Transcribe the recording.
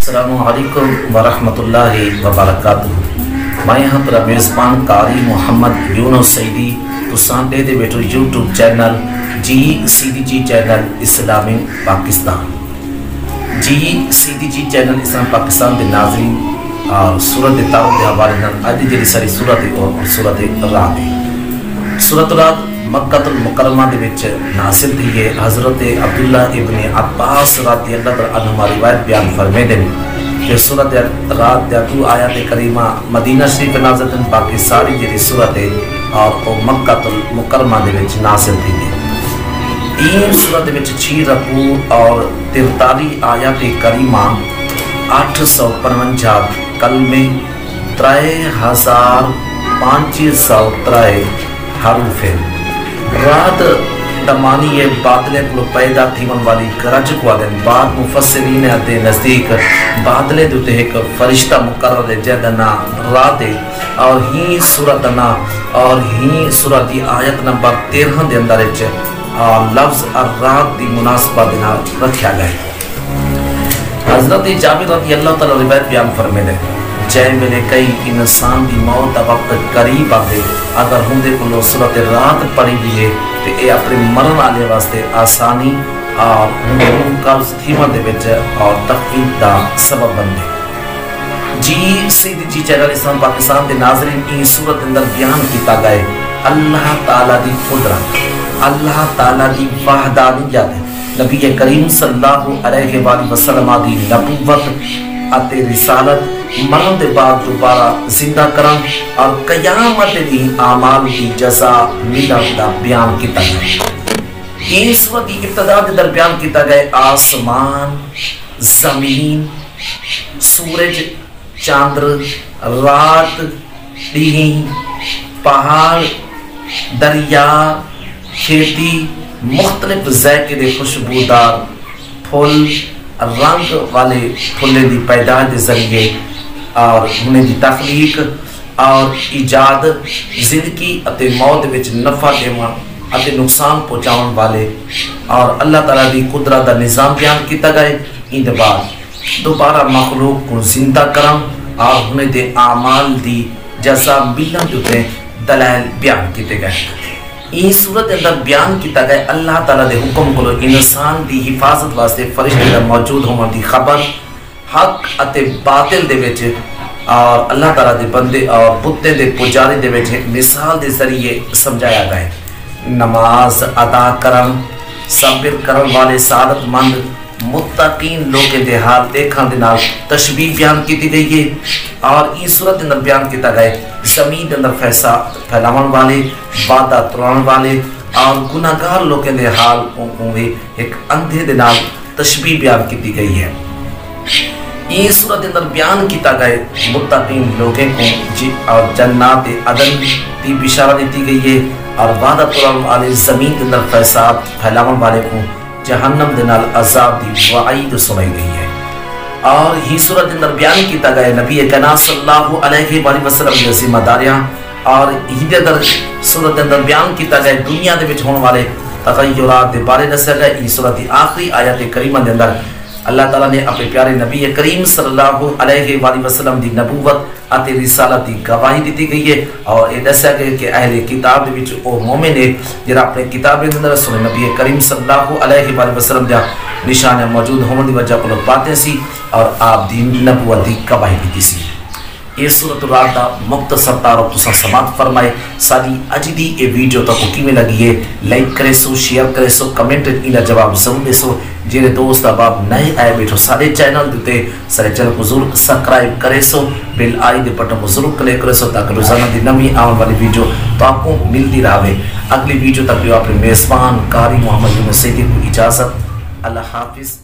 السلام علیکم ورحمۃ اللہ وبرکاتہ۔ میں یہاں پر میزبان قاری محمد یونس سعیدی تساں دے بیٹھو یوٹیوب چینل جی چینل اسلامک پاکستان جی چینل اسلام پاکستان دے ناظرین اور سورت تاؤ دے حوالے نال اج دی ساری سورت اور سورت الرعد سورت الرعد مکہ المکرمہ دے وچ نازل تھی ہے۔ حضرت عبداللہ ابن عباس رضی اللہ عنہما روایت بیان فرمیندے ہیں کہ سورت الرعد دے آیات کریمہ مدینہ شریف نازل تھن، باقی ساری جڑی سورت ہے اور او مکہ المکرمہ دے وچ نازل تھی ہے۔ این سورت دے وچ 6 رکوع اور 43 آیات کریمہ 855 کلمے 3503 حروف ہیں۔ رات دمانی بادلے کو پیدا تھیون والی گرج کو آدھیں، بعد مفسرین دے نزدیک بادلے دوتے ایک فرشتہ مقرر جہدنا رات اور ہی سورتنا اور ہی سورت دی آیت نمبر 13 دے اندر لفظ الرعد دی مناسبہ دینا رکھیا گئے۔ حضرت جابر رضی اللہ تعالی روایت بیان فرمیندے جے میں کئی انسان دی موت دا وقت قریب آتے، اگر ہندے کو سورت رات پڑھی بھی ہے تو اے اپنے مرن والے واسطے آسانی اور قبض تھیمن دے وچ اور تخفیف دا سبب بندے۔ سیدی چینل اسلام پاکستان دے ناظرین این سورت اندر بیان کیتا گئے اللہ تعالیٰ دی قدرت، اللہ تعالیٰ دی وحدانیت، نبی کریم صلی اللہ علیہ وآلہ وسلم دی نبوت اتے رسالت، مرن دے بعد دوبارہ زندہ کرن اور قیامت دی اعمال دی جزا ملن دا بیان کیتا گیا۔ یہ سورت دی ابتدا دے در بیان کیتا گئے آسمان، زمین، سورج، چاندر، رات، دین، پہاڑ، دریا، کھیتی، مختلف ذائقے دے خوشبودار پھول، رنگ والے پھلے دی پیدائش دے ذریعے اور انہیں دی تخلیق اور ایجاد، زندگی اتے موت وچ نفع دیون اتے نقصان پہنچاؤن والے اور اللہ تعالیٰ دی قدرت دا نظام بیان کیتا گئے۔ ان دے بعد دوبارہ مخلوق کو زندہ کرن اور انہیں دے اعمال دی جزا ملن دوتے دلائل بیان کیتے گئے۔ یہ صورت اندر بیان کیتا گئے اللہ تعالیٰ دے حکم کو انسان دی حفاظت واسطے فرشتے دا موجود ہونے دی خبر، حق اتے باطل دے وچ اور اللہ تعالیٰ دے بندے اور بتیں دے پجاری دے وچ مثال دے ذریعے سمجھایا گئے۔ نماز ادا کرن، صبر کرن والے سعادت مند متقین لوگوں دے حال دیکھن دے نال تشبیہ بیان کیتی گئی ہے۔ اور اس صورت اندر بیان کیتا گئے زمین دے اندر فساد پھیلاون والے، وعدہ توڑن والے اور گناہگار لوگوں دے حال کو ایک اندھے دے نال تشبیہ بیان کیتی گئی ہے۔ یہ صورت اندر بیان کیتا گئے متقین لوگوں کو اور جنات عدن دی بشارت دیتی گئی ہے اور وعدہ توڑن والے زمین دے اندر فساد پھیلاون والے کو جہنم دے نال عذاب دی وعید سنائی گئی ہے۔ اور ہی صورت اندر بیان کیتا گئے نبی کریم صلی اللہ علیہ وآلہ وسلم دی ذمہ داریاں اور ہی دے در صورت اندر بیان کیتا گئے دنیا دے وچ ہونے والے تغیرات دے بارے دسیا گئے۔ اس صورت دی آخری آیت کریمہ دے اندر اللہ تعالیٰ نے اپنے پیارے نبی کریم صلی اللہ علیہ وآلہ وسلم دی نبوت اتے رسالت دی گواہی دیتی گئی ہے اور یہ دسیا گیا کہ اہل کتاب دے وچ او مومن ہے جڑا اپنے کتاب دے اندر سنے نبی کریم صلی اللہ علیہ وآلہ وسلم دا نشان موجود ہونے دی وجہ کو پاتے سی اور آپ دی نبوت دی گواہی دیتی سی۔ یہ سورت الرعد دا مختصر تعارف تساں سماعت فرمائے۔ ساری اج دی یہ ویڈیو تک کیویں لگی ہے لائک کرے سو، شیئر کرے سو، کمنٹ انہاں جواب ضرور دے سو۔ جڑے دوست احباب نئے آئے بیٹھو سارے چینل دیتے سارے چینل کو ضرور سبسکرائب کرے سو، بیل آئی دے بٹن کو ضرور کلک کرے سو تاکہ روزانہ دی نمی آنے والی ویڈیو تو آپ کو ملتی رہے۔ اگلی ویڈیو تک جو اپنے میزبان قاری محمد یونس سعیدی کو اجازت، اللہ حافظ۔